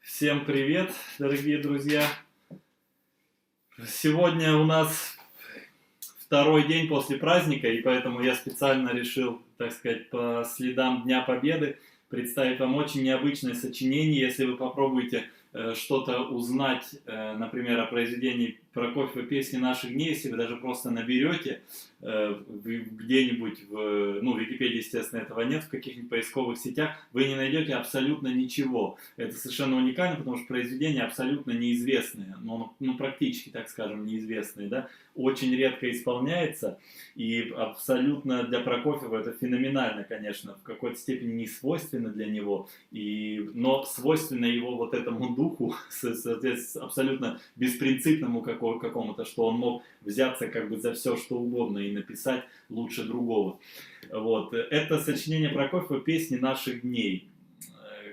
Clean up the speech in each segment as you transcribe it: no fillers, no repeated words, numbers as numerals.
Всем привет, дорогие друзья! Сегодня у нас второй день после праздника, и поэтому я специально решил, так сказать, по следам Дня Победы представить вам очень необычное сочинение. Если вы попробуете что-то узнать, например, о произведении Прокофьева «Песни наших дней», если вы даже просто наберете где-нибудь в Википедии, естественно, этого нет, в каких-нибудь поисковых сетях, вы не найдете абсолютно ничего. Это совершенно уникально, потому что произведение абсолютно неизвестное, практически, так скажем, неизвестное, да, очень редко исполняется, и абсолютно для Прокофьева это феноменально, конечно, в какой-то степени не свойственно для него, но свойственно его вот этому духу, соответственно, абсолютно беспринципному какому-то, что он мог взяться как бы за все, что угодно и написать лучше другого. Вот. Это сочинение Прокофьева «Песни наших дней»,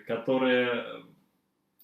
которое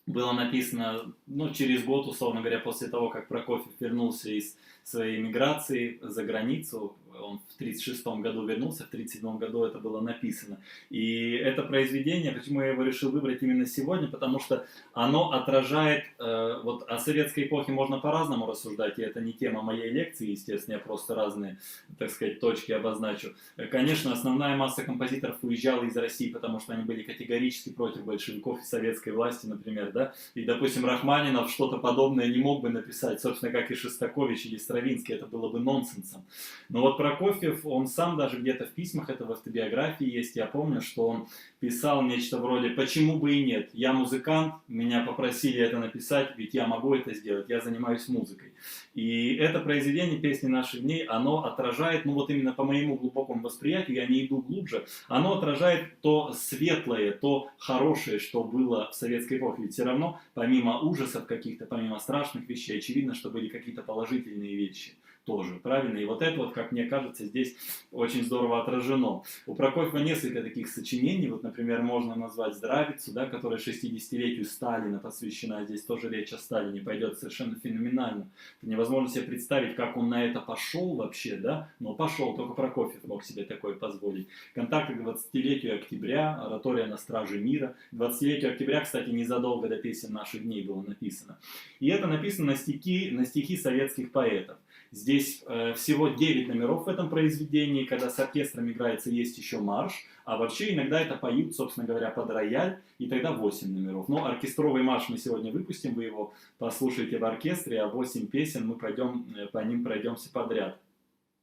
было написано через год, условно говоря, после того, как Прокофьев вернулся из своей эмиграции за границу. Он в 1936 году вернулся, в 1937 году это было написано. И это произведение, почему я его решил выбрать именно сегодня, потому что оно отражает, о советской эпохе можно по-разному рассуждать, и это не тема моей лекции, естественно, я просто разные, так сказать, точки обозначу. Конечно, основная масса композиторов уезжала из России, потому что они были категорически против большевиков и советской власти, например, да, и, допустим, Рахманинов что-то подобное не мог бы написать, собственно, как и Шостакович или Стравинский, это было бы нонсенсом. Но вот Прокофьев, он сам даже где-то в письмах, это в автобиографии есть, я помню, что он писал нечто вроде «почему бы и нет, я музыкант, меня попросили это написать, ведь я могу это сделать, я занимаюсь музыкой». И это произведение «Песни наших дней», оно отражает, именно по моему глубокому восприятию, я не иду глубже, оно отражает то светлое, то хорошее, что было в советской эпохе. Ведь все равно, помимо ужасов каких-то, помимо страшных вещей, очевидно, что были какие-то положительные вещи тоже, правильно? И вот это, как мне кажется, здесь очень здорово отражено. У Прокофьева несколько таких сочинений, например, можно назвать «Здравицу», да, которая 60-летию Сталина посвящена, здесь тоже речь о Сталине пойдет совершенно феноменально. Это невозможно себе представить, как он на это пошел вообще, да, но пошел, только Прокофьев мог себе такое позволить. Контакты к 20-летию октября, оратория на страже мира. 20-летию октября, кстати, незадолго до «Песен наших дней» было написано. И это написано на стихи советских поэтов. Здесь всего 9 номеров в этом произведении, когда с оркестром играется, есть еще марш, а вообще иногда это поют, собственно говоря, под рояль, и тогда 8 номеров. Но оркестровый марш мы сегодня выпустим, вы его послушаете в оркестре, а 8 песен мы по ним пройдемся подряд.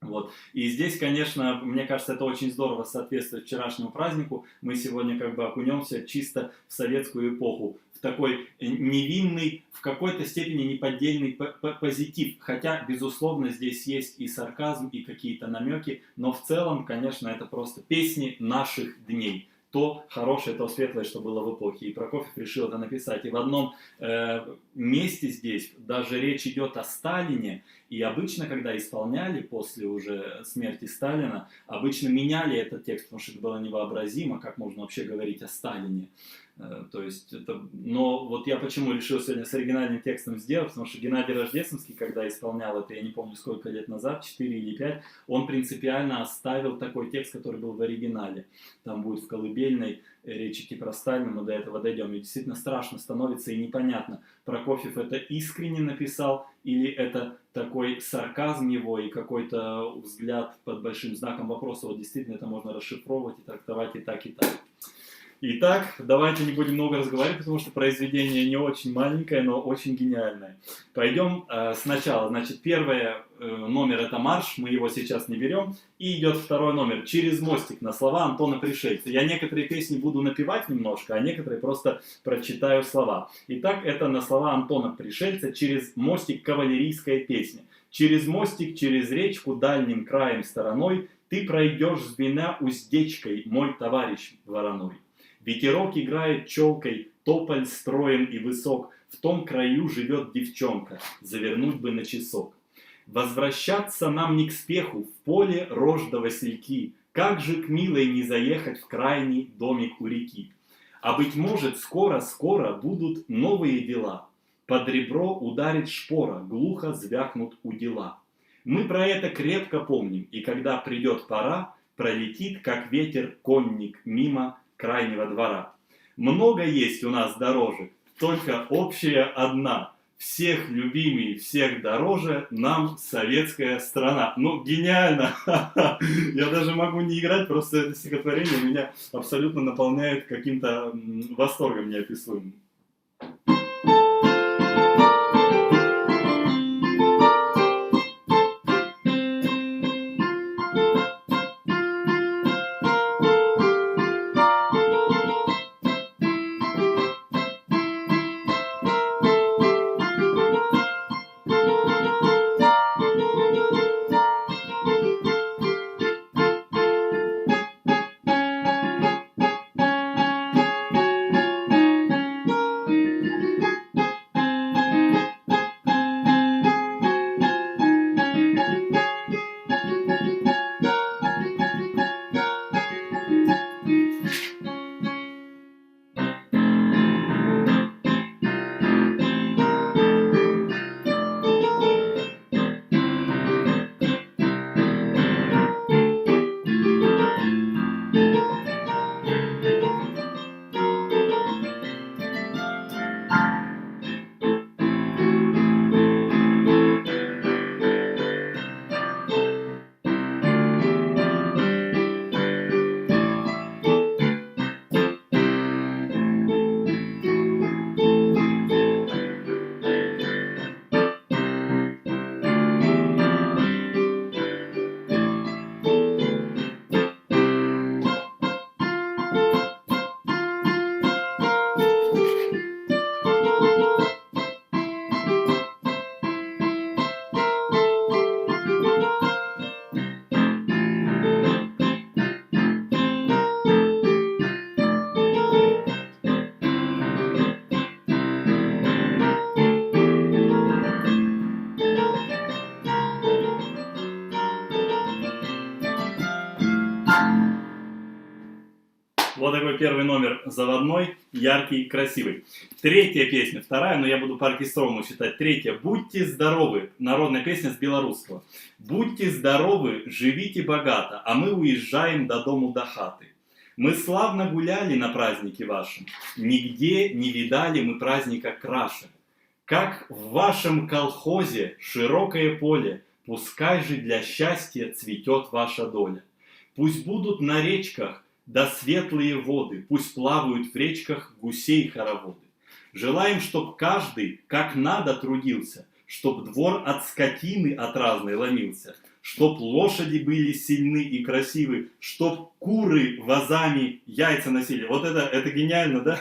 Вот. И здесь, конечно, мне кажется, это очень здорово соответствует вчерашнему празднику. Мы сегодня окунемся чисто в советскую эпоху, в такой невинный, в какой-то степени неподдельный позитив. Хотя, безусловно, здесь есть и сарказм, и какие-то намеки, но в целом, конечно, это просто песни наших дней. То хорошее, то светлое, что было в эпохе. И Прокофьев решил это написать. И в одном месте здесь даже речь идет о Сталине. И обычно, когда исполняли после уже смерти Сталина, обычно меняли этот текст, потому что это было невообразимо, как можно вообще говорить о Сталине. То есть но я почему решил сегодня с оригинальным текстом сделать, потому что Геннадий Рождественский, когда исполнял это, я не помню сколько лет назад, 4 или 5, он принципиально оставил такой текст, который был в оригинале. Там будет в колыбельной речь идти про Сталина, мы до этого дойдем. И действительно страшно становится и непонятно, Прокофьев это искренне написал или это такой сарказм его и какой-то взгляд под большим знаком вопроса. Вот действительно это можно расшифровывать и трактовать и так, и так. Итак, давайте не будем много разговаривать, потому что произведение не очень маленькое, но очень гениальное. Пойдем сначала. Значит, первый номер это марш, мы его сейчас не берем. И идет второй номер «Через мостик» на слова Антона Пришельца. Я некоторые песни буду напевать немножко, а некоторые просто прочитаю слова. Итак, это на слова Антона Пришельца «Через мостик» кавалерийская песня. «Через мостик, через речку, дальним краем стороной, ты пройдешь с двумя уздечкой, мой товарищ вороной. Ветерок играет челкой, тополь строен и высок, в том краю живет девчонка, завернуть бы на часок. Возвращаться нам не к спеху, в поле рожь да васильки, как же к милой не заехать в крайний домик у реки. А быть может, скоро-скоро будут новые дела, под ребро ударит шпора, глухо звякнут удила. Мы про это крепко помним, и когда придет пора, пролетит, как ветер, конник мимо крайнего двора. Много есть у нас дорожек, только общая одна. Всех любимей, всех дороже нам советская страна. Ну, гениально! Я даже могу не играть, просто это стихотворение меня абсолютно наполняет каким-то восторгом неописуемым. Вот такой первый номер заводной, яркий, красивый. Третья песня, вторая, но я буду по оркестровому считать. Третья. «Будьте здоровы». Народная песня с белорусского. «Будьте здоровы, живите богато, а мы уезжаем до дому до хаты. Мы славно гуляли на празднике вашем, нигде не видали мы праздника краше. Как в вашем колхозе широкое поле, пускай же для счастья цветет ваша доля. Пусть будут на речках да светлые воды, пусть плавают в речках гусей хороводы. Желаем, чтоб каждый как надо трудился, чтоб двор от скотины от разной ломился, чтоб лошади были сильны и красивы, чтоб куры вазами яйца носили». Вот это гениально, да?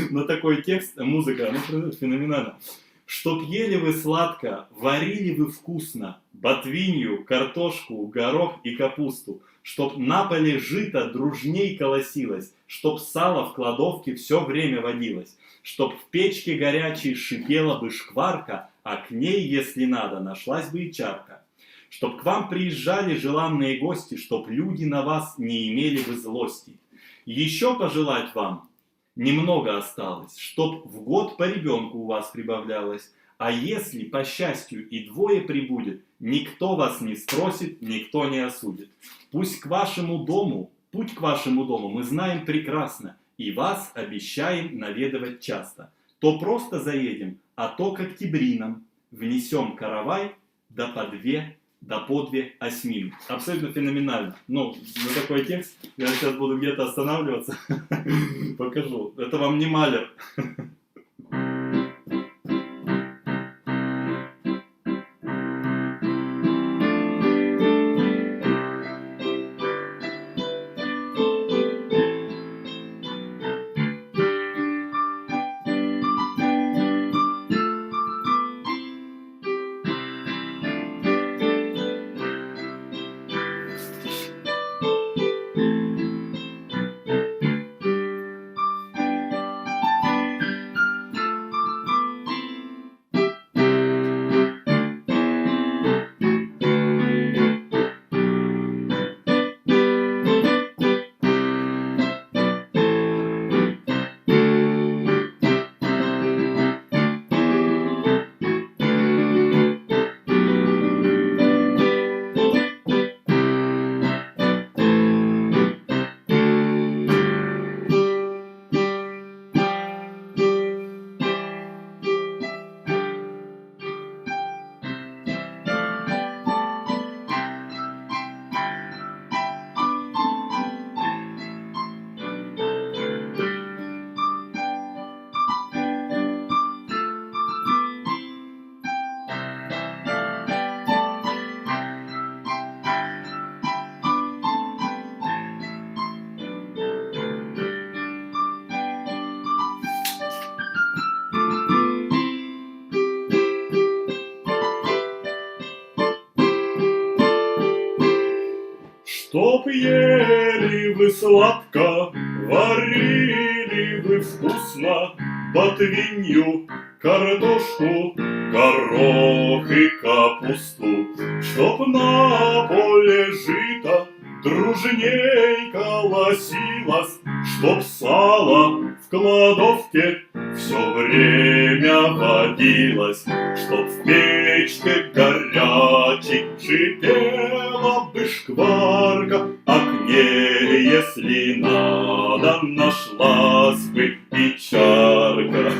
Но такой текст, музыка, ну феноменально. «Чтоб ели вы сладко, варили вы вкусно, ботвинью, картошку, горох и капусту, чтоб на поле жито дружней колосилось, чтоб сало в кладовке все время водилось, чтоб в печке горячей шипела бы шкварка, а к ней, если надо, нашлась бы и чарка. Чтоб к вам приезжали желанные гости, чтоб люди на вас не имели бы злости. Еще пожелать вам немного осталось, чтоб в год по ребенку у вас прибавлялось, а если по счастью и двое прибудет, никто вас не спросит, никто не осудит. Пусть к вашему дому, путь к вашему дому мы знаем прекрасно, и вас обещаем наведывать часто. То просто заедем, а то к октябринам внесем каравай да по две осьмин». Абсолютно феноменально. Ну, за такой текст я сейчас буду где-то останавливаться. Покажу. Это вам не Малер. ели вы сладко, варили вы вкусно ботвинью, картошку, горох и капусту, чтоб на поле жито дружней колосилось, чтоб сало в кладовке все время водилось, чтоб в печке горячей шипела бы шкварка, а к ней, если надо, нашлась бы и чарка.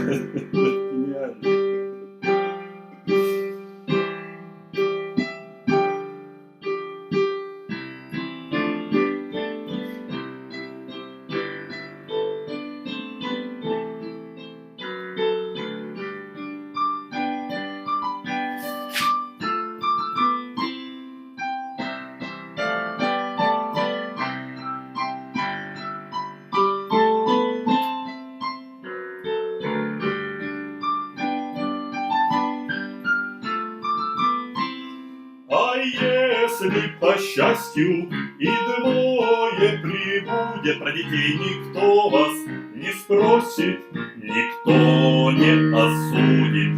А если по счастью и двое прибудет, про детей никто вас не спросит, никто не осудит.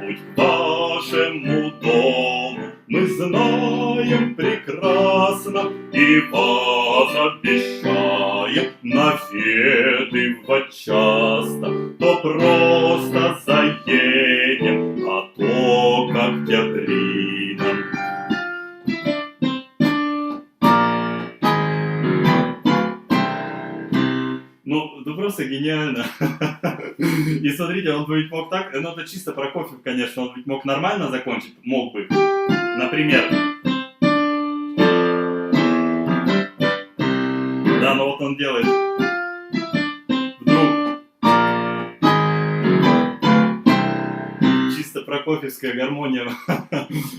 Путь к вашему дому мы знаем прекрасно и вас обещаем наведывать часто. То просто заедем, а то к октябринам. Ну просто гениально. И смотрите, он бы ведь мог так, ну это чисто Прокофьев, конечно, он ведь мог нормально закончить, мог бы. Например. Да, но вот он делает. Вдруг. Чисто прокофьевская гармония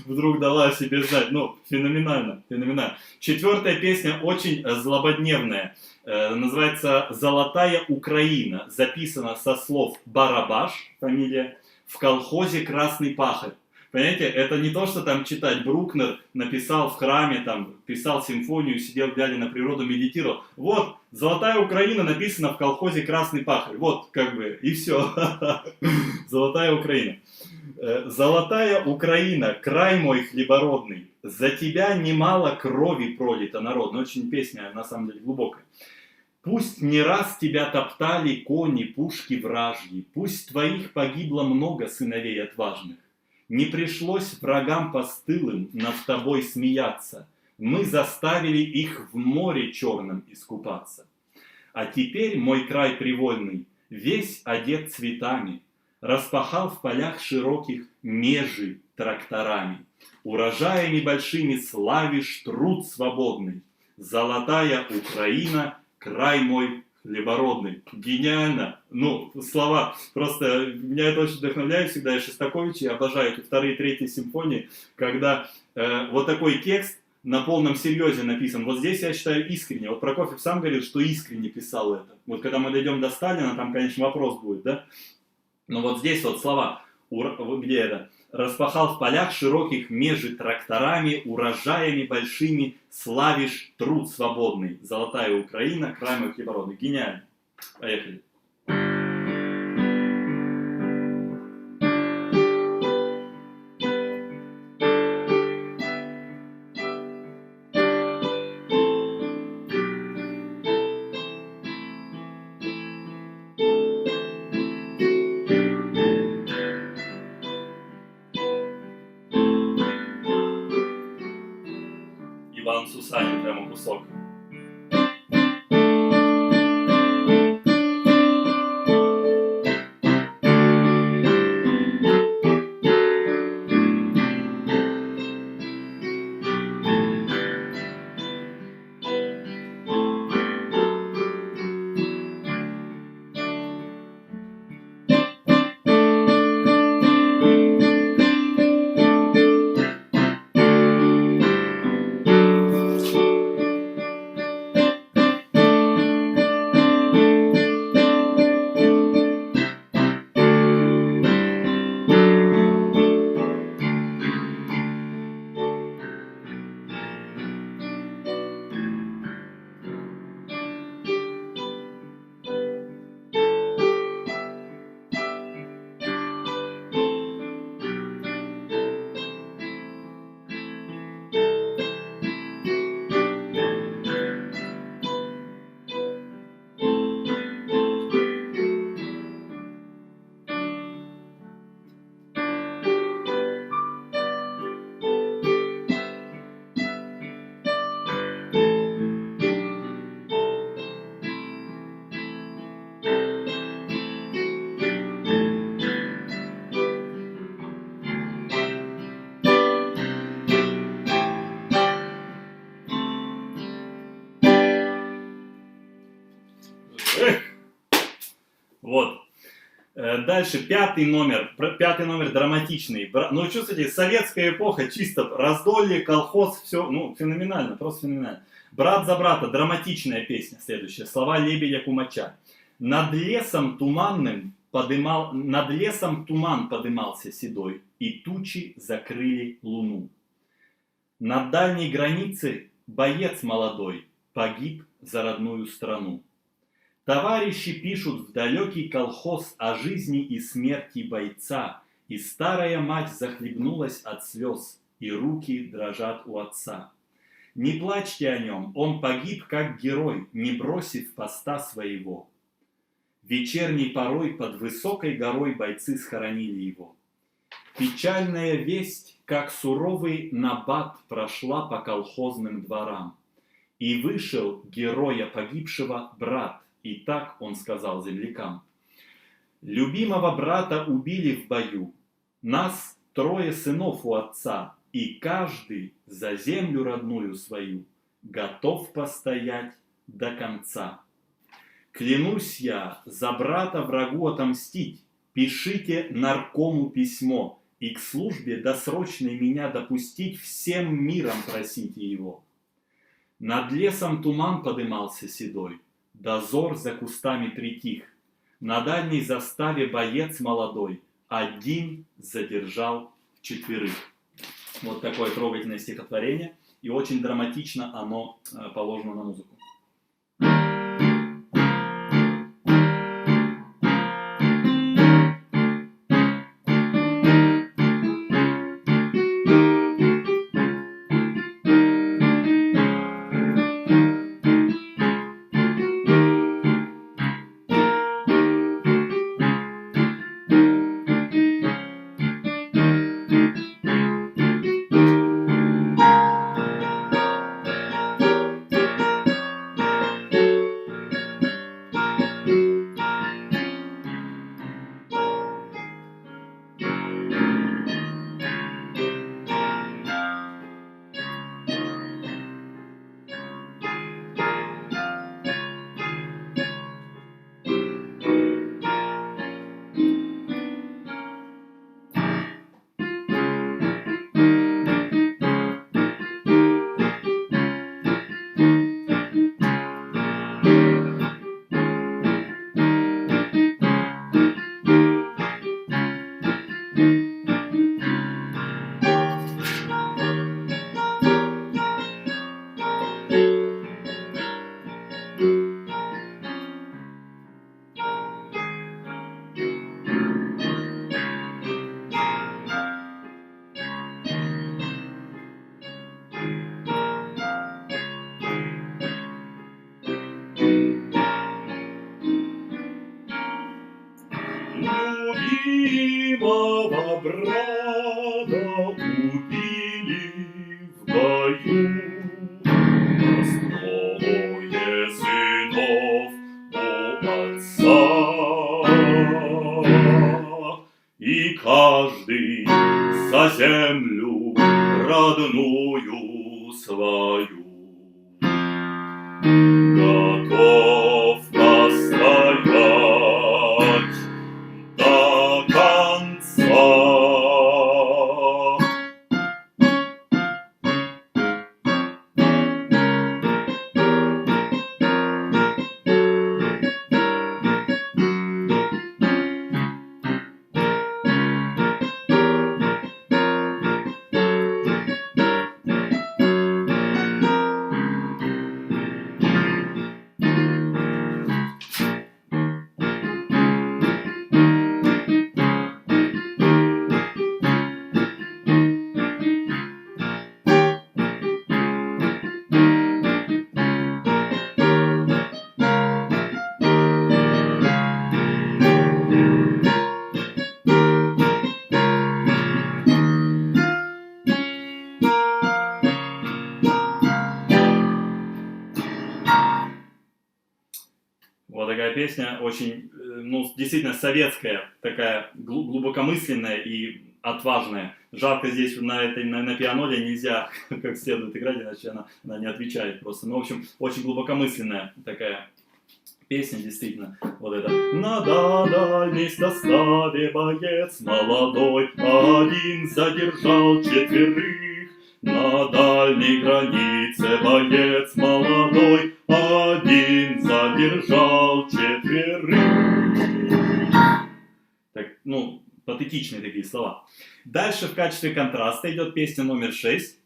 вдруг дала о себе знать. Ну, феноменально, феноменально. Четвертая песня очень злободневная. Называется «Золотая Украина». Записана со слов Барабаш, фамилия, в колхозе «Красный пахарь». Понимаете, это не то, что там читать. Брукнер написал в храме, там, писал симфонию, сидел, глядя на природу, медитировал. Вот, «Золотая Украина» написана в колхозе «Красный пахарь». Вот, как бы, и все. «Золотая Украина». «Золотая Украина, край мой хлебородный, за тебя немало крови пролито, народ». Ну, очень песня, на самом деле, глубокая. Пусть не раз тебя топтали кони, пушки вражьи, пусть твоих погибло много сыновей отважных. Не пришлось врагам постылым над тобой смеяться, мы заставили их в море черном искупаться. А теперь мой край привольный, весь одет цветами, распахал в полях широких межи тракторами. Урожаями большими славишь труд свободный. Золотая Украина, край мой хлебородный. Гениально. Ну, слова. Просто меня это очень вдохновляет всегда. И Шостакович, я обожаю эти вторые и третьи симфонии, когда вот такой текст на полном серьезе написан. Вот здесь я считаю искренне. Вот Прокофьев сам говорил, что искренне писал это. Вот когда мы дойдем до Сталина, там, конечно, вопрос будет, да? Но вот здесь вот слова, где это? Распахал в полях широких межи тракторами, урожаями большими, славишь труд свободный. Золотая Украина, край мой хлебородный. Гениально. Поехали. Иван Сусанин, прямо кусок. Дальше пятый номер драматичный. Ну, чувствуете, советская эпоха, чисто раздолье, колхоз, все, ну, феноменально, просто феноменально. «Брат за брата», драматичная песня следующая, слова Лебедя Кумача. Над лесом туман подымался седой, и тучи закрыли луну. На дальней границе боец молодой погиб за родную страну. Товарищи пишут в далекий колхоз о жизни и смерти бойца, и старая мать захлебнулась от слез, и руки дрожат у отца. Не плачьте о нем, он погиб как герой, не бросив поста своего. Вечерней порой под высокой горой бойцы схоронили его. Печальная весть, как суровый набат, прошла по колхозным дворам. И вышел героя погибшего брат, и так он сказал землякам. Любимого брата убили в бою, нас 3 сынов у отца, и каждый за землю родную свою готов постоять до конца. Клянусь я за брата врагу отомстить, пишите наркому письмо, и к службе досрочной меня допустить, всем миром просите его. Над лесом туман подымался седой, дозор за кустами притих. На дальней заставе боец молодой один задержал 4. Вот такое трогательное стихотворение, и очень драматично оно положено на музыку. Любимого брата убили в бою, нас 3 сынов у отца, и каждый за землю родную свою готов постоять до конца. Вот такая песня, очень, ну, действительно советская, такая глубокомысленная и отважная. Жарко здесь на пианоле нельзя как следует играть, иначе она не отвечает просто. Ну, в общем, очень глубокомысленная такая Песня действительно вот это. На дальней составе боец молодой один задержал четверых. На дальней границе боец молодой один задержал четверых. Так, ну, патетичные такие слова. Дальше в качестве контраста идет песня номер 6.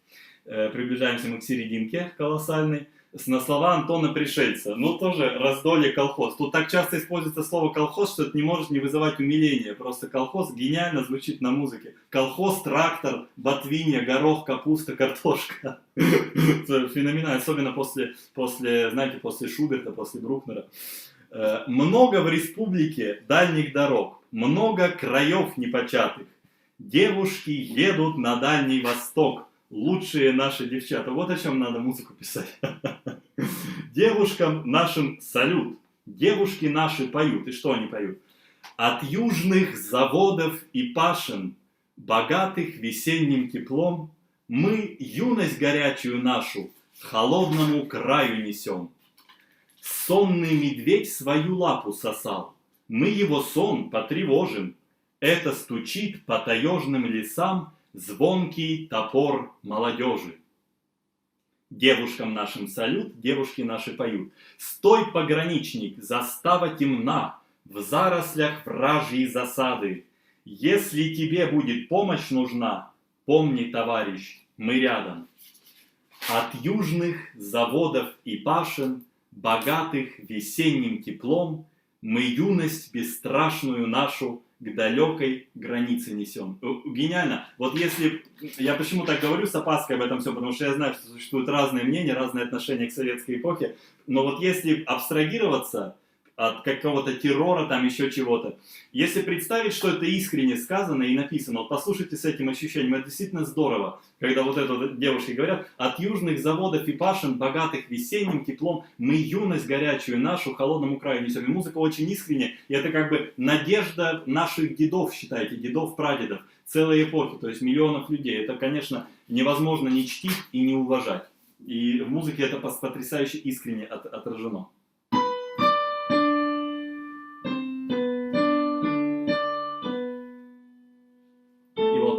Приближаемся мы к серединке колоссальной. На слова Антона Пришельца. Ну, тоже раздолье колхоз. Тут так часто используется слово колхоз, что это не может не вызывать умиления. Просто колхоз гениально звучит на музыке. Колхоз, трактор, ботвинья, горох, капуста, картошка. Феноменально, особенно после, знаете, после Шуберта, после Брукнера. Много в республике дальних дорог, много краев непочатых. Девушки едут на Дальний Восток. Лучшие наши девчата. Вот о чем надо музыку писать. Девушкам нашим салют. Девушки наши поют. И что они поют? От южных заводов и пашен, богатых весенним теплом, мы юность горячую нашу холодному краю несем. Сонный медведь свою лапу сосал. Мы его сон потревожим. Это стучит по таежным лесам звонкий топор молодежи. Девушкам нашим салют, девушки наши поют. Стой, пограничник, застава темна, в зарослях вражьей засады. Если тебе будет помощь нужна, помни, товарищ, мы рядом. От южных заводов и пашен, богатых весенним теплом, мы юность бесстрашную нашу к далекой границе несем. Гениально. Вот если... Я почему так говорю с опаской об этом все, потому что я знаю, что существуют разные мнения, разные отношения к советской эпохе. Но вот если абстрагироваться от какого-то террора, там еще чего-то, если представить, что это искренне сказано и написано, вот послушайте с этим ощущением, это действительно здорово, когда вот это вот девушки говорят: от южных заводов и пашен, богатых весенним теплом, мы юность горячую нашу холодному краю несем. И музыка очень искренняя, и это как бы надежда наших дедов, считайте, дедов-прадедов, целой эпохи, то есть миллионов людей. Это, конечно, невозможно не чтить и не уважать. И в музыке это потрясающе искренне отражено.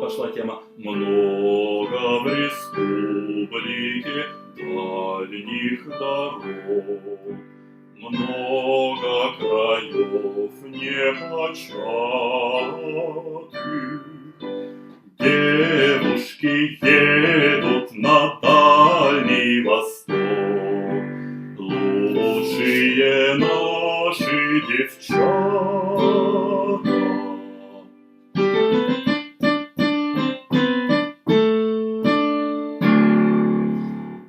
Пошла тема. Много в республике дальних дорог, много краев непочатых. Девушки едут на Дальний Восток, лучшие наши девчата.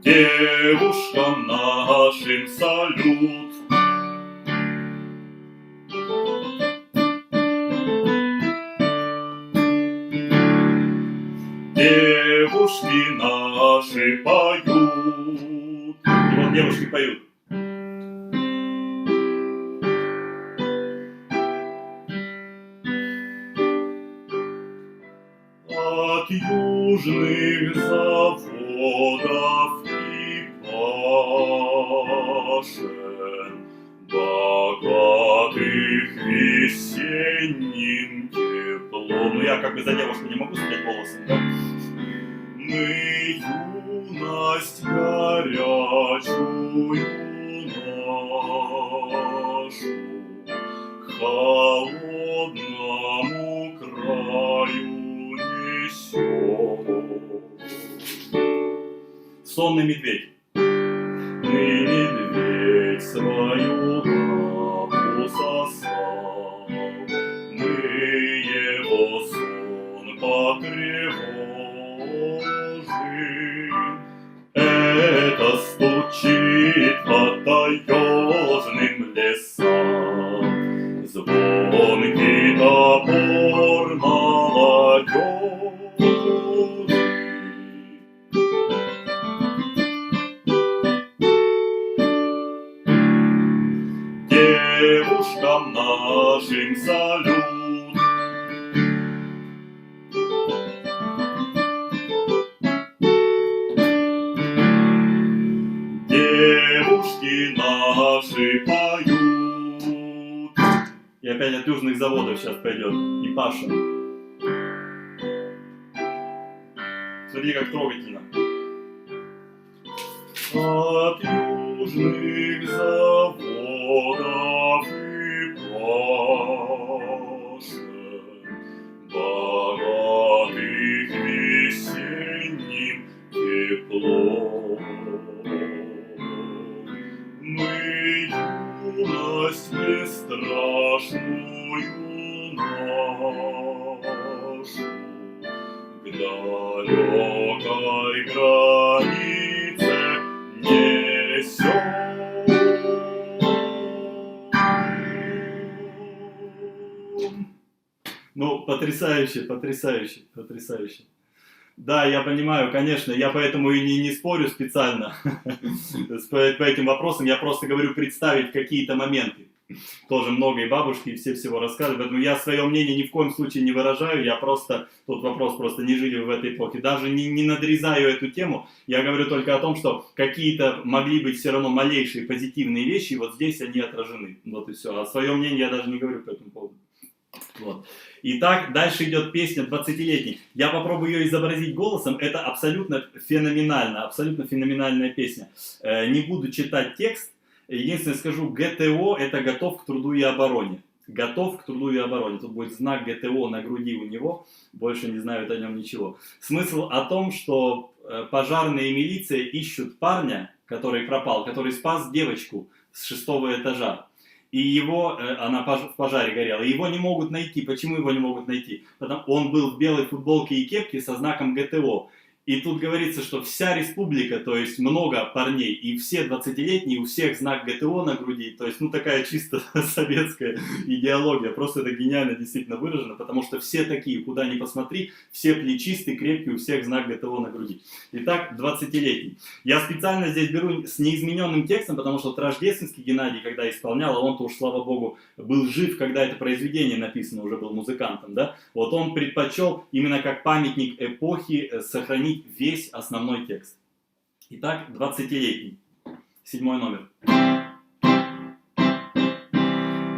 Девушкам нашим салют. Девушки наши поют. И вот девушки поют. От южных заводов богатых весенним теплом. Ну я как бы за девушку не могу спеть голосом, да? Мы юность горячую нашу холодному краю несем. Сонный медведь. Медведь свою лапу сосал, мы его сон потревожим. Это стучит по таежным лесам звонкий топор молодежи. Девушкам нашим салют. опять от южных заводов сейчас пойдет. И Паша. Смотри, как трогательно. От южных заводов и Паша, богатых весенним теплом. Мы юность бесстрашную нашу к далекой границе несем. Ну, потрясающе, потрясающе, потрясающе. Да, я понимаю, конечно, я поэтому и не спорю специально по этим вопросам, я просто говорю представить какие-то моменты. Тоже много и бабушки, и все всего рассказывают, поэтому я свое мнение ни в коем случае не выражаю, я просто, тут вопрос, просто не жили в этой эпохе, даже не надрезаю эту тему, я говорю только о том, что какие-то могли быть все равно малейшие позитивные вещи, и вот здесь они отражены, вот и все, а свое мнение я даже не говорю по этому поводу. Вот. Итак, дальше идет песня 20-летней. Я попробую ее изобразить голосом. Это абсолютно феноменальная песня. Не буду читать текст. Единственное скажу, ГТО это готов к труду и обороне. Готов к труду и обороне. Тут будет знак ГТО на груди у него. Больше не знают о нем ничего. Смысл о том, что пожарные и милиция ищут парня, который пропал, который спас девочку с 6-го этажа. И его, она в пожаре горела, его не могут найти. Почему его не могут найти? Потому что он был в белой футболке и кепке со знаком ГТО. И тут говорится, что вся республика, то есть много парней, и все 20-летние, у всех знак ГТО на груди. То есть, ну, такая чисто советская идеология. Просто это гениально действительно выражено, потому что все такие, куда ни посмотри, все плечистые, крепкие, у всех знак ГТО на груди. Итак, 20-летний. Я специально здесь беру с неизмененным текстом, потому что Рождественский Геннадий, когда исполнял, а он-то уж, слава богу, был жив, когда это произведение написано, уже был музыкантом, да? Вот он предпочел именно как памятник эпохи сохранить весь основной текст. Итак, 20-летний. 7-й номер.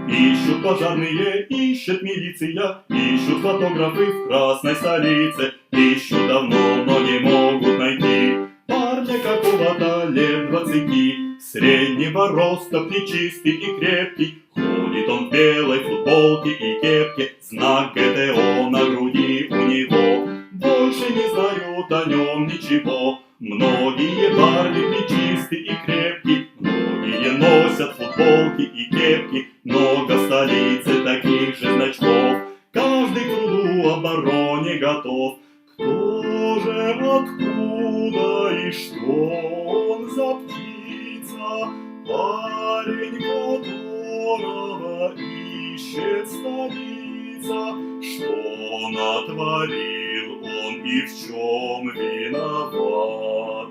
Ищут пожарные, ищет милиция, ищут фотографы в красной столице, ищут давно, но не могут найти парня какого-то лет 20, среднего роста, плечистый и крепкий. Ходит он в белой футболке и кепке, знак ГТО на груди у него. Больше не знают о нем ничего. Многие парни плечистые и крепкие, многие носят футболки и кепки, много в столице таких же значков. Каждый к труду обороне готов. Кто же, откуда и что он за птица? Парень, которого ищет столица. Что натворил он и в чем виноват?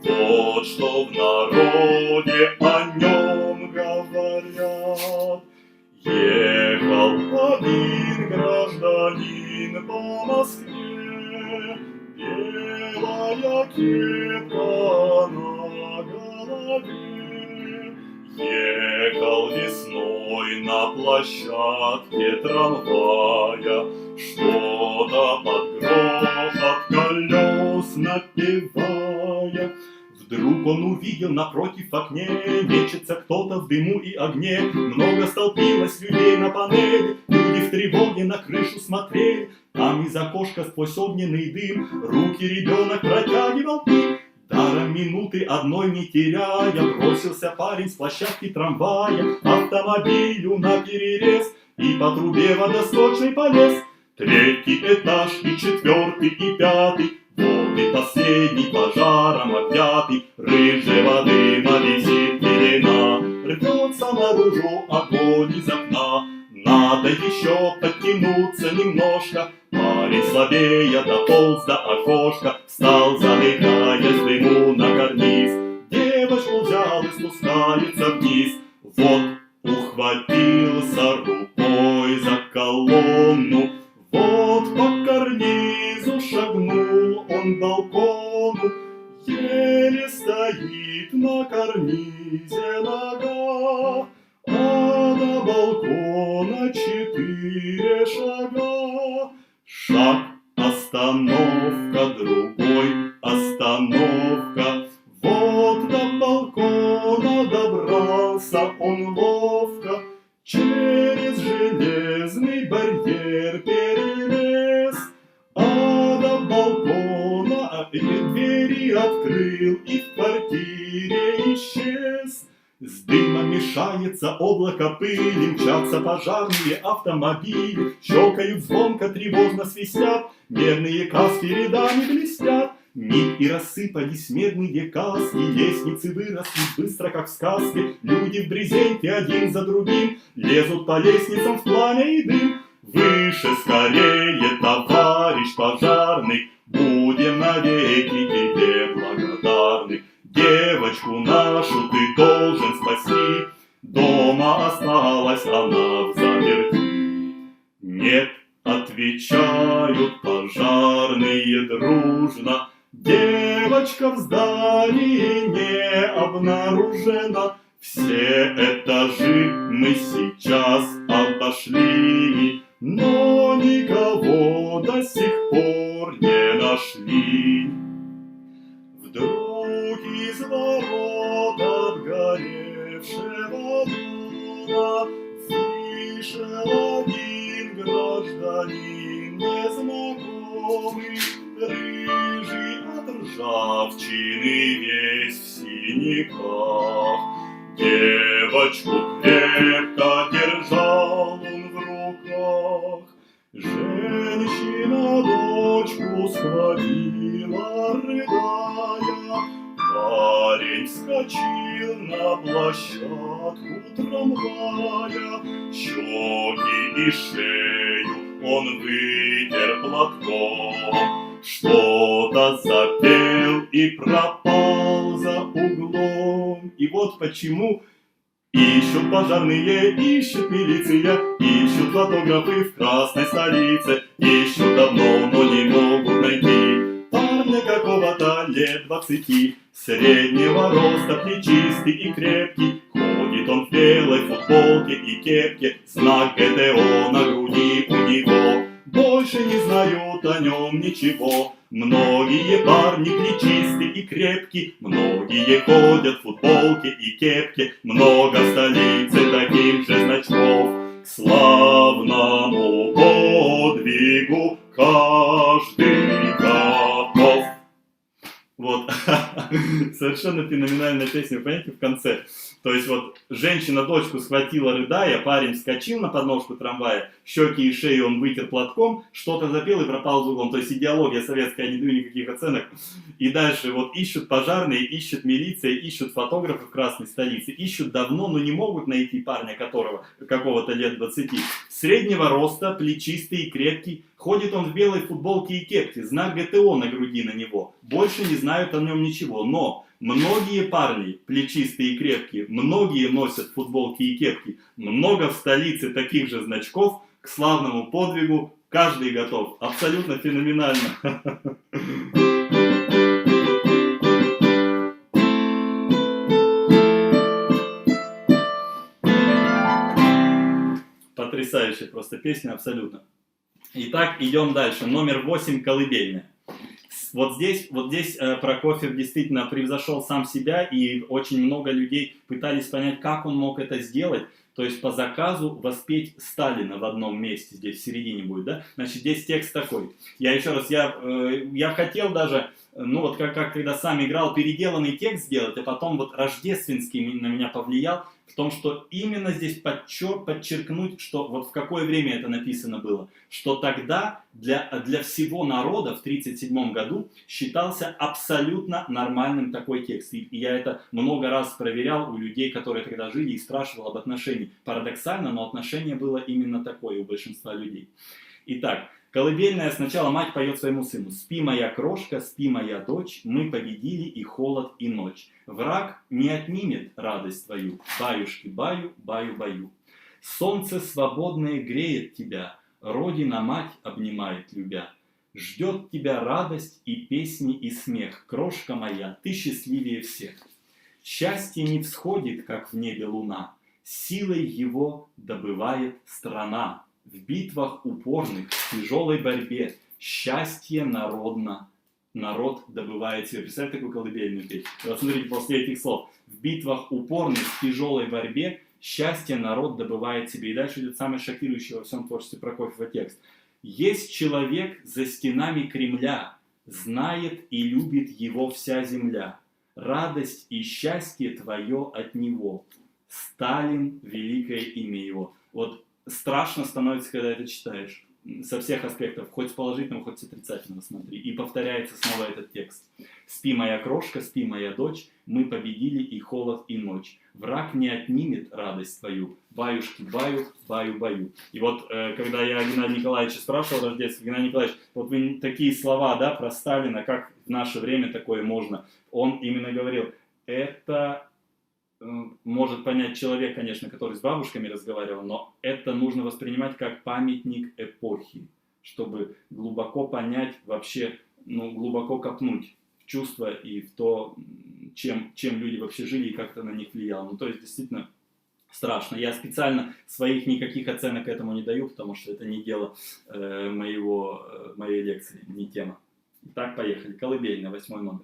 Вот что в народе о нем говорят. Ехал один гражданин по Москве, белая кепка на голове. Ехал весной на площадке трамвая, что-то под грохот колес напевая. Вдруг он увидел напротив в окне, мечется кто-то в дыму и огне. Много столпилось людей на панели, люди в тревоге на крышу смотрели. Там из окошка сквозь огненный дым руки ребенок протягивал им. Даром минуты одной не теряя, бросился парень с площадки трамвая автомобилю наперерез и по трубе водосточной полез. 3-й этаж и 4-й и 5-й, вот и последний пожаром объятый. Рыжего дыма висит пелена, рвется наружу огонь из окна. Надо еще подтянуться немножко. Парень слабея дополз до окошка, встал, задыхаясь, в дыму на карниз. Девочку взял и спускается вниз. Вот ухватился рукой за колонну, вот по карнизу шагнул он к балкону. Еле стоит на карнизе нога, а до балкона 4 шага. Шаг, остановка, другой, остановка. Вот до балкона добрался он ловко, через железный барьер перелез, а до балкона двери открыл и в квартире исчез. С дымом мешается облако пыли, мчатся пожарные автомобили, щелкают звонко, тревожно свистят, медные каски рядами блестят. Миг и рассыпались медные каски, лестницы выросли быстро, как в сказке. Люди в брезенте один за другим лезут по лестницам в пламя и дым. Выше скорее, товарищ пожарный, будем навеки тебе благодарны. Девочку нашу ты должен спасти, дома осталась она взаперти. Нет, отвечают пожарные дружно, девочка в здании не обнаружена. Все этажи мы сейчас обошли, но никого до сих пор не нашли. Вдруг из ворот обгоревшего дома вышел один гражданин незнакомый, рыжий от ржавчины, весь в синяках. Девочку крепко держал он в руках. Женщина дочку схватила, рыдая. Парень вскочил на площадку трамвая. Щеки и шею он вытер платком, что-то запел и пропал за углом. И вот почему ищут пожарные, ищет милиция, ищут фотографы в красной столице, ищут давно, но не могут найти парня какого-то лет 20, среднего роста, плечистый и крепкий. Ходит он в белой футболке и кепке, знак ГТО на груди у него. Больше не знают о нем ничего. Многие парни плечистые и крепкие, многие ходят в футболке и кепке, много в столице таких же значков. К славному подвигу каждый готов. Вот, совершенно феноменальная песня, вы понимаете, в конце. То есть вот женщина дочку схватила, рыдая, парень вскочил на подножку трамвая, щеки и шею он вытер платком, что-то запел и пропал за углом. То есть идеология советская, я не даю никаких оценок. И дальше вот ищут пожарные, ищут милиция, ищут фотографы в красной столице, ищут давно, но не могут найти парня, которого какого-то лет 20. Среднего роста, плечистый и крепкий, ходит он в белой футболке и кепке, знак ГТО на груди на него. Больше не знают о нем ничего, но многие парни, плечистые и крепкие, многие носят футболки и кепки, много в столице таких же значков, к славному подвигу каждый готов. Абсолютно феноменально. Потрясающая просто песня, абсолютно. Итак, идем дальше. Номер 8, колыбельная. Вот здесь Прокофьев действительно превзошел сам себя, и очень много людей пытались понять, как он мог это сделать. То есть по заказу воспеть Сталина в одном месте, здесь в середине будет, да? Значит, здесь текст такой. Я еще раз, я хотел даже, ну вот как когда сам играл, переделанный текст сделать, а потом вот рождественский на меня повлиял, в том, что именно здесь подчеркнуть, что вот в какое время это написано было, что тогда для всего народа в 1937 году считался абсолютно нормальным такой текст. И я это много раз проверял у людей, которые тогда жили, и спрашивал об отношении. Парадоксально, но отношение было именно такое у большинства людей. Итак, колыбельная. Сначала мать поет своему сыну: «Спи, моя крошка, спи, моя дочь, мы победили и холод, и ночь. Враг не отнимет радость твою, баюшки, баю, баю, баю. Солнце свободное греет тебя, Родина-мать обнимает любя. Ждет тебя радость и песни, и смех, крошка моя, ты счастливее всех. Счастье не всходит, как в небе луна, Силой его добывает страна. В битвах упорных, в тяжелой борьбе счастье народ добывает себе. Представьте, такую колыбельную песню. Вот смотрите, после этих слов. В битвах упорных, в тяжелой борьбе счастье народ добывает себе. И дальше идет самый шокирующий во всем творчестве Прокофьева текст. Есть человек за стенами Кремля, знает и любит его вся земля. Радость и счастье твое от него. Сталин, великое имя его. Вот страшно становится, когда это читаешь. Со всех аспектов, хоть с положительного, хоть с отрицательного смотри. И повторяется снова этот текст. «Спи, моя крошка, спи, моя дочь, мы победили и холод, и ночь. Враг не отнимет радость твою, баюшки, баю, баю, баю». И вот, когда я Геннадия Николаевича спрашивал, Рождественский, Геннадий Николаевич, вот вы такие слова, да, про Сталина, как в наше время такое можно? Он именно говорил, это... может понять человек, конечно, который с бабушками разговаривал, но это нужно воспринимать как памятник эпохи, чтобы глубоко понять вообще, глубоко копнуть в чувства и в то, чем люди вообще жили и как это на них влияло. То есть, действительно, страшно. Я специально своих никаких оценок этому не даю, потому что это не дело моей лекции, не тема. Итак, поехали. Колыбельная, 8 номер.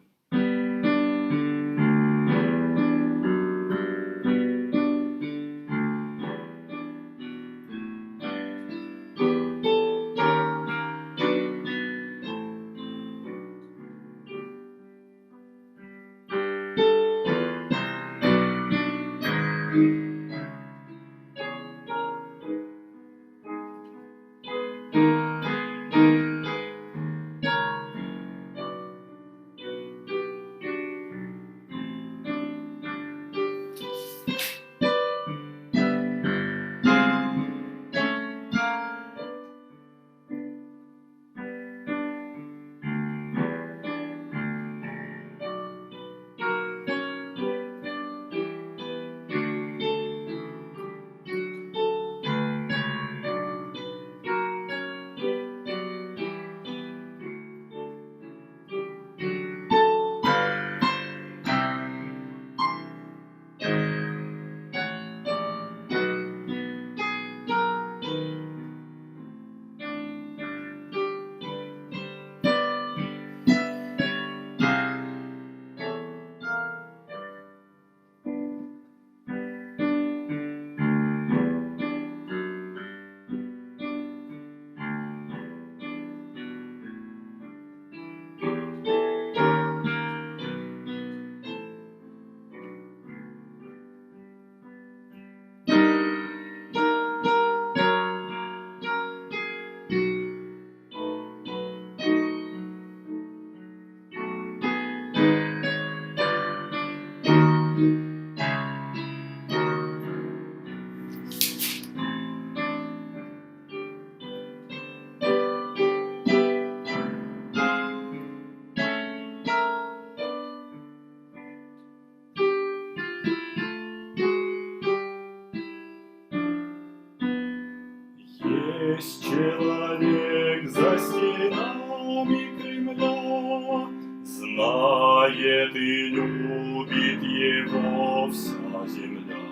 Есть человек за стенами Кремля, знает и любит его вся земля.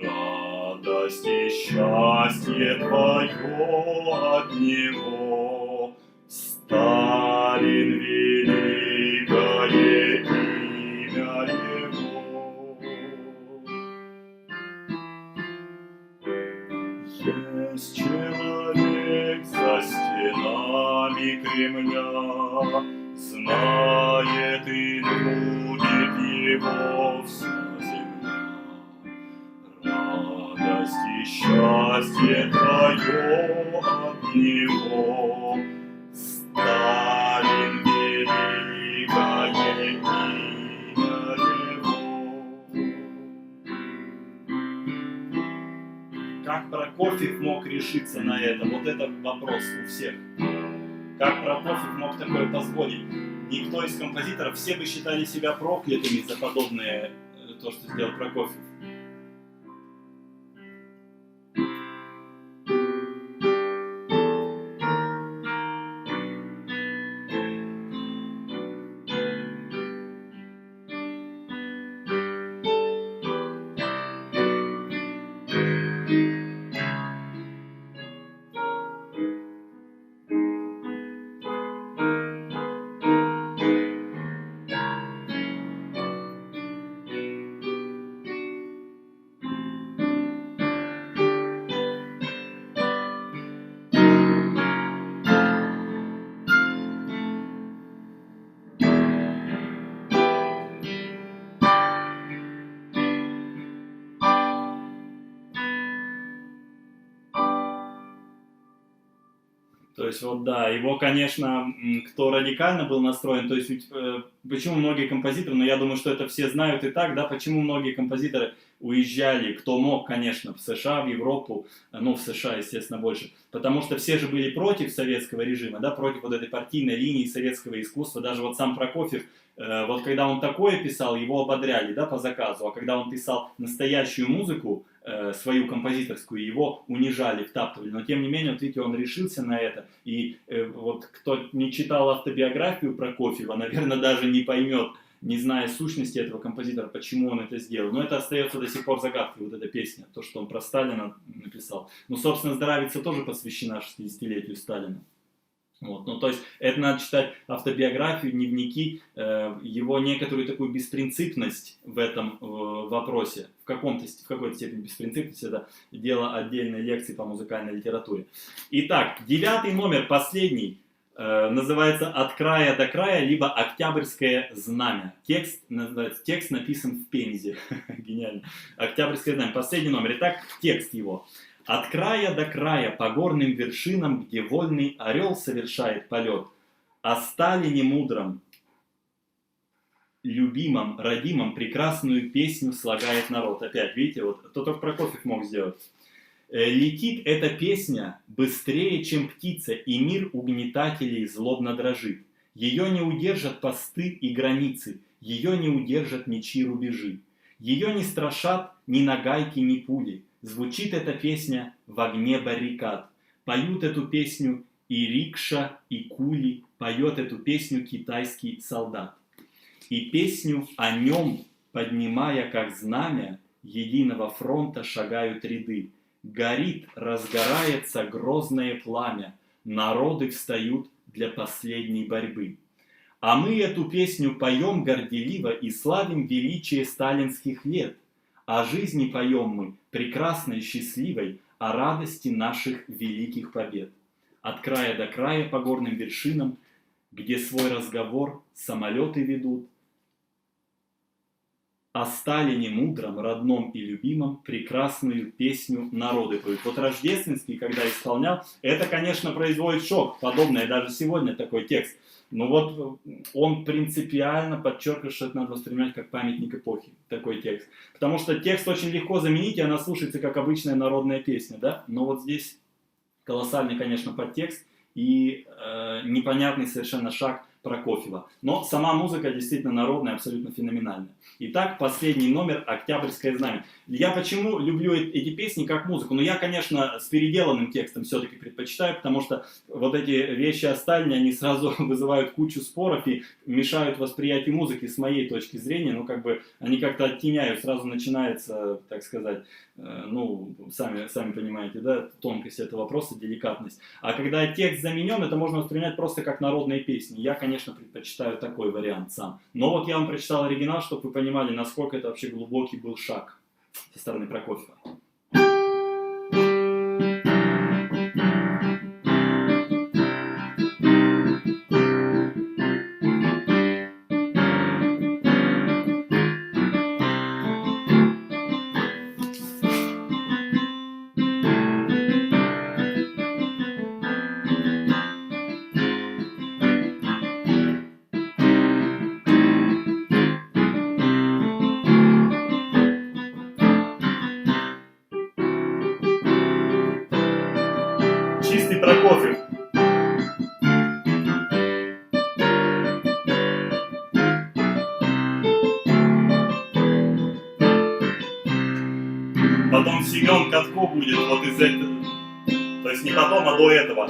Радость и счастье твое от него, Сталин, великое имя его. Есть человек за стенами Кремля, знает и любит его вся земля. Радость и счастье твое от него, Сталин, великое имя его. Как Прокофьев мог решиться на это? Вот это вопрос у всех. Как Прокофьев мог такое позволить? Никто из композиторов, все бы считали себя проклятыми за подобное, то, что сделал Прокофьев. То есть вот да, его, конечно, кто радикально был настроен, то есть ведь, почему многие композиторы, но я думаю, что это все знают и так, да, почему многие композиторы уезжали, кто мог, конечно, в США, в Европу, ну, в США, естественно, больше, потому что все же были против советского режима, да, против вот этой партийной линии советского искусства, даже вот сам Прокофьев, вот когда он такое писал, его ободряли, да, по заказу, а когда он писал настоящую музыку, свою композиторскую, его унижали, втаптывали, но тем не менее, вот видите, он решился на это, и вот кто не читал автобиографию Прокофьева, наверное, даже не поймет, не зная сущности этого композитора, почему он это сделал. Но это остается до сих пор загадкой, вот эта песня, то, что он про Сталина написал. Ну, собственно, «Здравица» тоже посвящена 60-летию Сталина. Вот, ну, то есть, это надо читать автобиографию, дневники, его некоторую такую беспринципность в этом вопросе, в какой-то степени беспринципность, это дело отдельной лекции по музыкальной литературе. Итак, 9 номер, последний, называется «От края до края», либо «Октябрьское знамя». Текст написан в Пензе. Гениально. «Октябрьское знамя». Последний номер. Итак, текст его. «От края до края, по горным вершинам, где вольный орел совершает полет, о Сталине мудром, любимом, родимом, прекрасную песню слагает народ». Опять, видите, вот это только Прокофьев мог сделать. «Летит эта песня быстрее, чем птица, и мир угнетателей злобно дрожит. Ее не удержат посты и границы, ее не удержат мечи рубежи. Ее не страшат ни нагайки, ни пули. Звучит эта песня в огне баррикад. Поют эту песню и рикша, и кули, поет эту песню китайский солдат. И песню о нем, поднимая как знамя, единого фронта шагают ряды. Горит, разгорается грозное пламя, народы встают для последней борьбы. А мы эту песню поем горделиво и славим величие сталинских лет. О жизни поем мы, прекрасной, счастливой, о радости наших великих побед. От края до края по горным вершинам, где свой разговор самолеты ведут, о Сталине мудром, родном и любимом прекрасную песню народы поют. Вот Рождественский, когда исполнял, это, конечно, производит шок. Подобное даже сегодня такой текст. Но вот он принципиально подчеркивает, что это надо воспринимать как памятник эпохи, такой текст. Потому что текст очень легко заменить, и она слушается как обычная народная песня, да? Но вот здесь колоссальный, конечно, подтекст и непонятный совершенно шаг Прокофьева. Но сама музыка действительно народная, абсолютно феноменальная. Итак, последний номер «Октябрьское знамя». Я почему люблю эти песни как музыку? Ну, я, конечно, с переделанным текстом все-таки предпочитаю, потому что вот эти вещи о Сталине, они сразу вызывают кучу споров и мешают восприятию музыки с моей точки зрения. Ну, как бы, они как-то оттеняют, сразу начинается, так сказать, ну, сами понимаете, да, тонкость этого вопроса, деликатность. А когда текст заменен, это можно воспринять просто как народные песни. Я, конечно, предпочитаю такой вариант сам. Но вот я вам прочитал оригинал, чтобы вы понимали, насколько это вообще глубокий был шаг со стороны Прокофьева. Чистый Прокофьев. Потом Семен Катко будет вот из этого. То есть не потом, а до этого.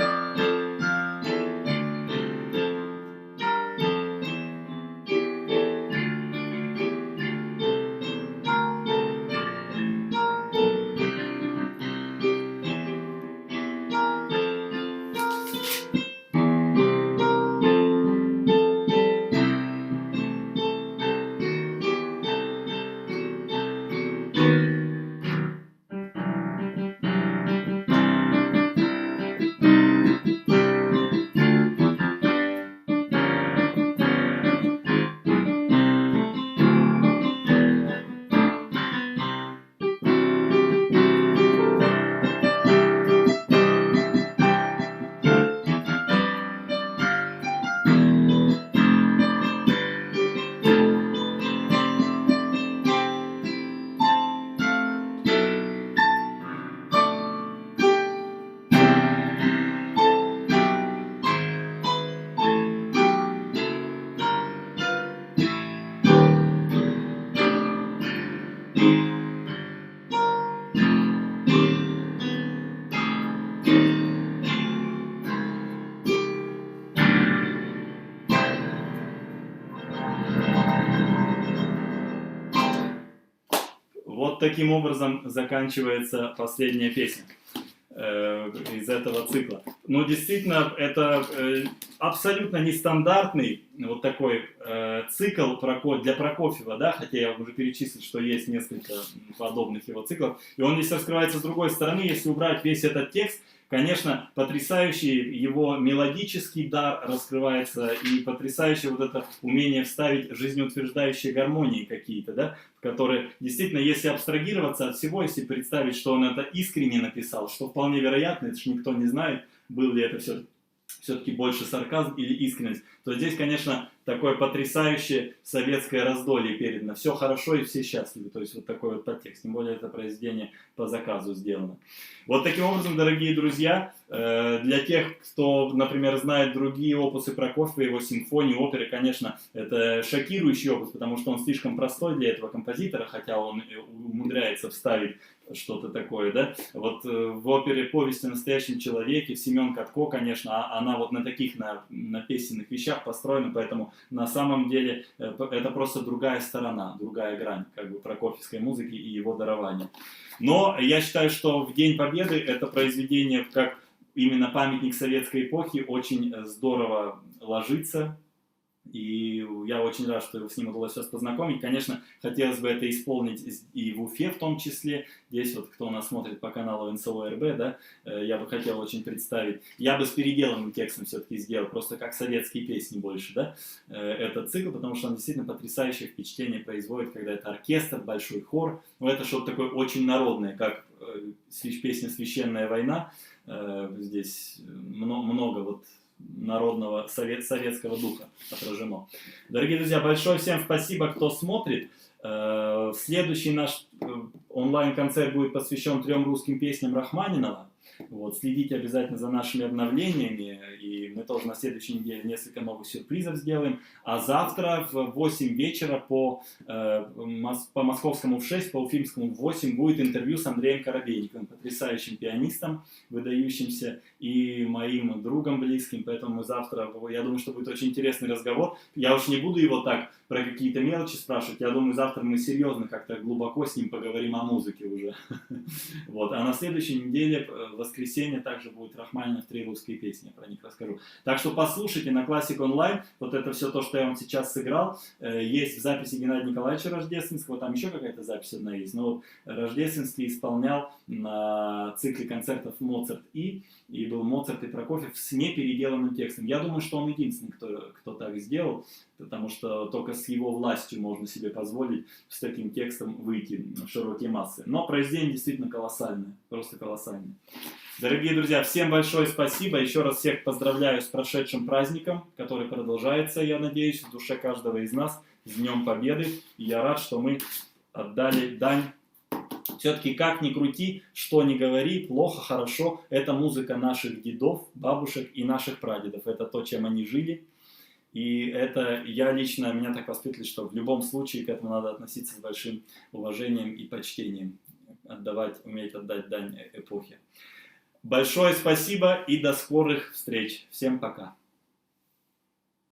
Вот таким образом заканчивается последняя песня из этого цикла. Но действительно, это абсолютно нестандартный вот такой цикл для Прокофьева, да, хотя я уже перечислил, что есть несколько подобных его циклов. И он здесь раскрывается с другой стороны, если убрать весь этот текст. Конечно, потрясающий его мелодический дар раскрывается и потрясающее вот это умение вставить жизнеутверждающие гармонии какие-то, да, которые действительно, если абстрагироваться от всего, если представить, что он это искренне написал, что вполне вероятно, это же никто не знает, был ли это все-таки больше сарказм или искренность, то здесь, конечно, такое потрясающее советское раздолье передано. Все хорошо и все счастливы. То есть вот такой вот подтекст. Тем более это произведение по заказу сделано. Вот таким образом, дорогие друзья, для тех, кто, например, знает другие опусы Прокофьева, его симфонии, оперы, конечно, это шокирующий опус, потому что он слишком простой для этого композитора, хотя он умудряется вставить что-то такое, да. Вот в опере «Повесть о настоящем человеке» Семен Катко, конечно, она вот на таких, на песенных вещах построена, поэтому на самом деле это просто другая сторона, другая грань, как бы, прокофьевской музыки и его дарования. Но я считаю, что в День Победы это произведение, как именно памятник советской эпохи, очень здорово ложится. И я очень рад, что с ним удалось вас познакомить. Конечно, хотелось бы это исполнить и в Уфе в том числе. Здесь вот, кто нас смотрит по каналу НСО-РБ, да, я бы хотел очень представить. Я бы с переделанным текстом все-таки сделал, просто как советские песни больше, да, этот цикл, потому что он действительно потрясающее впечатление производит, когда это оркестр, большой хор. Но это что-то такое очень народное, как песня «Священная война». Здесь много вот народного советского духа отражено. Дорогие друзья, большое всем спасибо, кто смотрит. Следующий наш онлайн-концерт будет посвящен 3 русским песням Рахманинова. Вот, следите обязательно за нашими обновлениями, и мы тоже на следующей неделе несколько новых сюрпризов сделаем. А завтра в 8 вечера по московскому в 6, по уфимскому в 8 будет интервью с Андреем Коробейниковым, потрясающим пианистом, выдающимся, и моим другом близким. Поэтому завтра, я думаю, что будет очень интересный разговор. Я уж не буду его так про какие-то мелочи спрашивать. Я думаю, завтра мы серьезно как-то глубоко с ним поговорим о музыке уже. Вот. А на следующей неделе, в воскресенье, также будет Рахманинов 3 русские песни, я про них расскажу. Так что послушайте на Classic Online. Вот это все то, что я вам сейчас сыграл, есть в записи Геннадия Николаевича Рождественского. Там еще какая-то запись одна есть. Но вот Рождественский исполнял на цикле концертов «Моцарт» и был Моцарт и Прокофьев с непеределанным текстом. Я думаю, что он единственный, кто так сделал, потому что только с его властью можно себе позволить с таким текстом выйти в широкие массы. Но произведение действительно колоссальное, просто колоссальное. Дорогие друзья, всем большое спасибо. Еще раз всех поздравляю с прошедшим праздником, который продолжается, я надеюсь, в душе каждого из нас, с Днем Победы. И я рад, что мы отдали дань. Все-таки как ни крути, что ни говори, плохо, хорошо, это музыка наших дедов, бабушек и наших прадедов. Это то, чем они жили. И это меня так воспитывали, что в любом случае к этому надо относиться с большим уважением и почтением. Уметь отдать дань эпохе. Большое спасибо и до скорых встреч. Всем пока.